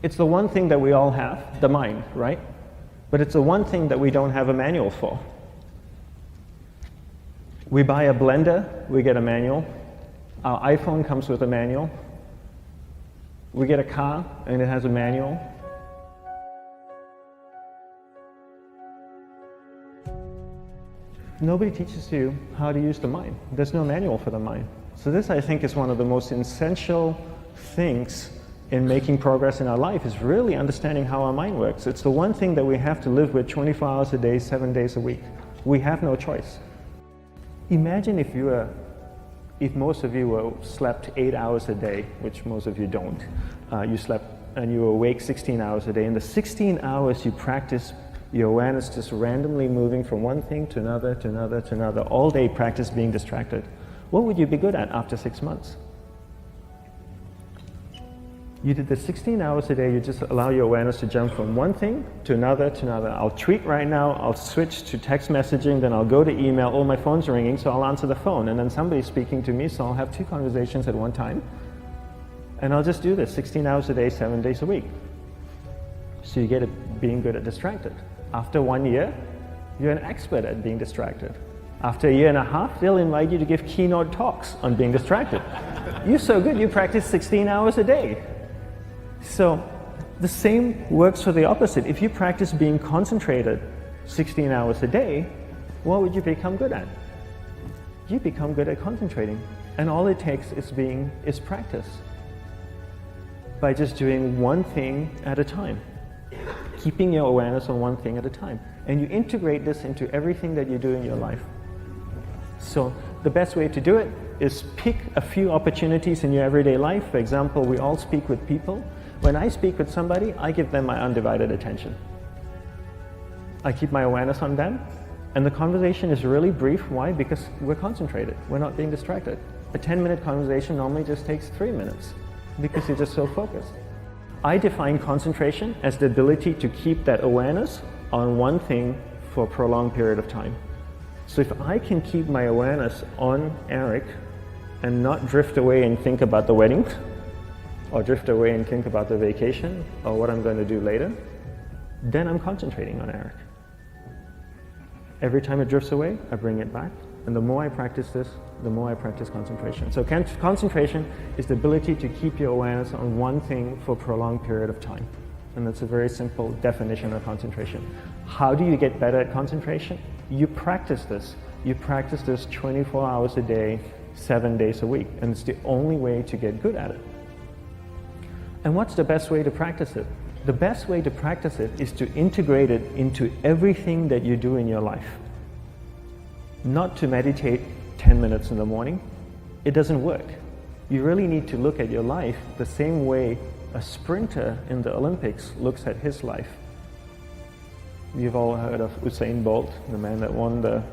It's the one thing that we all have, the mind, right? But it's the one thing that we don't have a manual for. We buy a blender, we get a manual. Our iPhone comes with a manual. We get a car and it has a manual. Nobody teaches you how to use the mind. There's no manual for the mind. So this, I think, is one of the most essential things in making progress in our life, is really understanding how our mind works. It's the one thing that we have to live with 24 hours a day, 7 days a week. We have no choice. Imagine if most of you slept 8 hours a day, which most of you don't. You slept and you were awake 16 hours a day. In the 16 hours you practice your awareness just randomly moving from one thing to another, to another, to another. All day practice being distracted. What would you be good at after 6 months? You did the 16 hours a day, you just allow your awareness to jump from one thing to another, to another. I'll tweet right now, I'll switch to text messaging, then I'll go to email. Oh, my phone's ringing, so I'll answer the phone. And then somebody's speaking to me, so I'll have 2 conversations at one time. And I'll just do this 16 hours a day, 7 days a week. So you get it being good at distracted. After 1 year, you're an expert at being distracted. After a year and a half, they'll invite you to give keynote talks on being distracted. You're so good, you practice 16 hours a day. So the same works for the opposite. If you practice being concentrated 16 hours a day, what would you become good at? You become good at concentrating. And all it takes is practice. By just doing one thing at a time. Keeping your awareness on one thing at a time. And you integrate this into everything that you do in your life. So the best way to do it is pick a few opportunities in your everyday life. For example, we all speak with people. When I speak with somebody, I give them my undivided attention. I keep my awareness on them, and the conversation is really brief. Why? Because we're concentrated. We're not being distracted. A 10-minute conversation normally just takes 3 minutes because you're just so focused. I define concentration as the ability to keep that awareness on one thing for a prolonged period of time. So if I can keep my awareness on Eric and not drift away and think about the wedding, or drift away and think about the vacation, or what I'm going to do later, then I'm concentrating on Eric. Every time it drifts away, I bring it back. And the more I practice this, the more I practice concentration. So concentration is the ability to keep your awareness on one thing for a prolonged period of time. And that's a very simple definition of concentration. How do you get better at concentration? You practice this. You practice this 24 hours a day, 7 days a week. And it's the only way to get good at it. And what's the best way to practice it? The best way to practice it is to integrate it into everything that you do in your life. Not to meditate 10 minutes in the morning. It doesn't work. You really need to look at your life the same way a sprinter in the Olympics looks at his life. You've all heard of Usain Bolt, the man that won the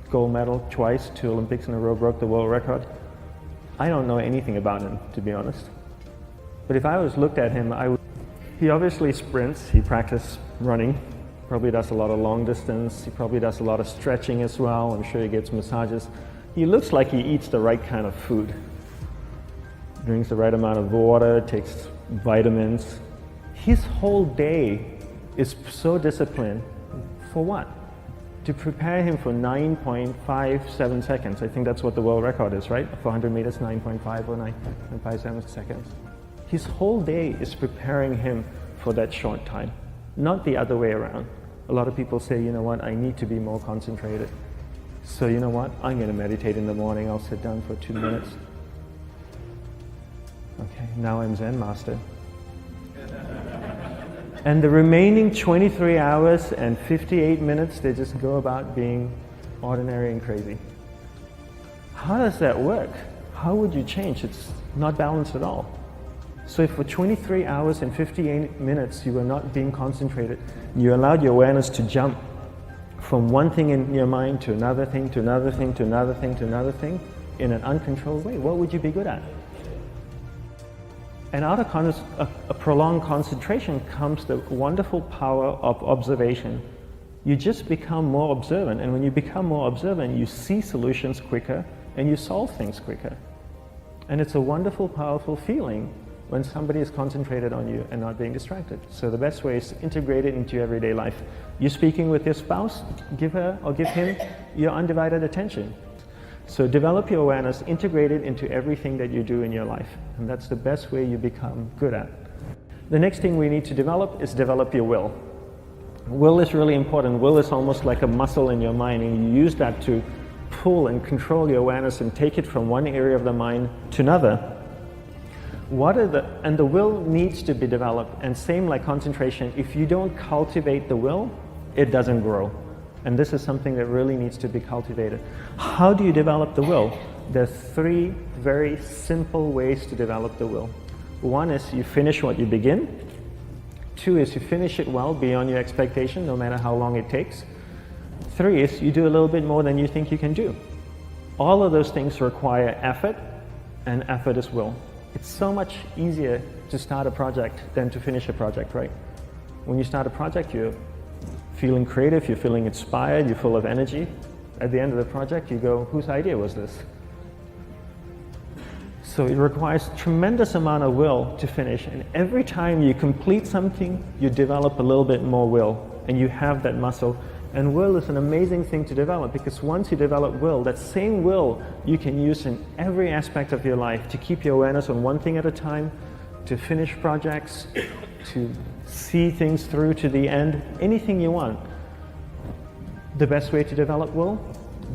gold medal twice, 2 Olympics in a row, broke the world record. I don't know anything about him, to be honest. But if I was looked at him, he obviously sprints, he practices running, probably does a lot of long distance, he probably does a lot of stretching as well, I'm sure he gets massages. He looks like he eats the right kind of food. Drinks the right amount of water, takes vitamins. His whole day is so disciplined. For what? To prepare him for 9.57 seconds. I think that's what the world record is, right? For 100 meters, 9.5 or 9.57 seconds. His whole day is preparing him for that short time, not the other way around. A lot of people say, you know what, I need to be more concentrated. So you know what, I'm going to meditate in the morning, I'll sit down for 2 minutes. Okay, now I'm Zen master. And the remaining 23 hours and 58 minutes, they just go about being ordinary and crazy. How does that work? How would you change? It's not balanced at all. So if for 23 hours and 58 minutes you were not being concentrated, you allowed your awareness to jump from one thing in your mind to another thing, to another thing, to another thing, to another thing, in an uncontrolled way, what would you be good at? And out of a prolonged concentration comes the wonderful power of observation. You just become more observant, and when you become more observant, you see solutions quicker and you solve things quicker. And it's a wonderful, powerful feeling when somebody is concentrated on you and not being distracted. So the best way is to integrate it into your everyday life. You're speaking with your spouse, give her or give him your undivided attention. So develop your awareness, integrate it into everything that you do in your life. And that's the best way you become good at. The next thing we need to develop is develop your will. Will is really important. Will is almost like a muscle in your mind, and you use that to pull and control your awareness and take it from one area of the mind to another. And the will needs to be developed, and same like concentration, if you don't cultivate the will, it doesn't grow. And this is something that really needs to be cultivated. How do you develop the will? There are 3 very simple ways to develop the will. 1 is you finish what you begin. 2 is you finish it well beyond your expectation, no matter how long it takes. 3 is you do a little bit more than you think you can do. All of those things require effort, and effort is will. It's so much easier to start a project than to finish a project, right? When you start a project, you're feeling creative, you're feeling inspired, you're full of energy. At the end of the project, you go, whose idea was this? So it requires tremendous amount of will to finish, and every time you complete something, you develop a little bit more will, and you have that muscle. And will is an amazing thing to develop, because once you develop will, that same will you can use in every aspect of your life to keep your awareness on one thing at a time, to finish projects, to see things through to the end, anything you want. The best way to develop will,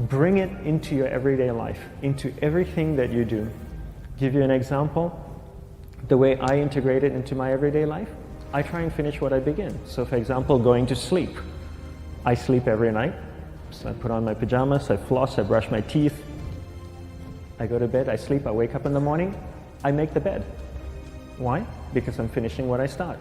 bring it into your everyday life, into everything that you do. Give you an example, the way I integrate it into my everyday life, I try and finish what I begin. So for example, going to sleep. I sleep every night, so I put on my pajamas, I floss, I brush my teeth, I go to bed, I sleep, I wake up in the morning, I make the bed. Why? Because I'm finishing what I start.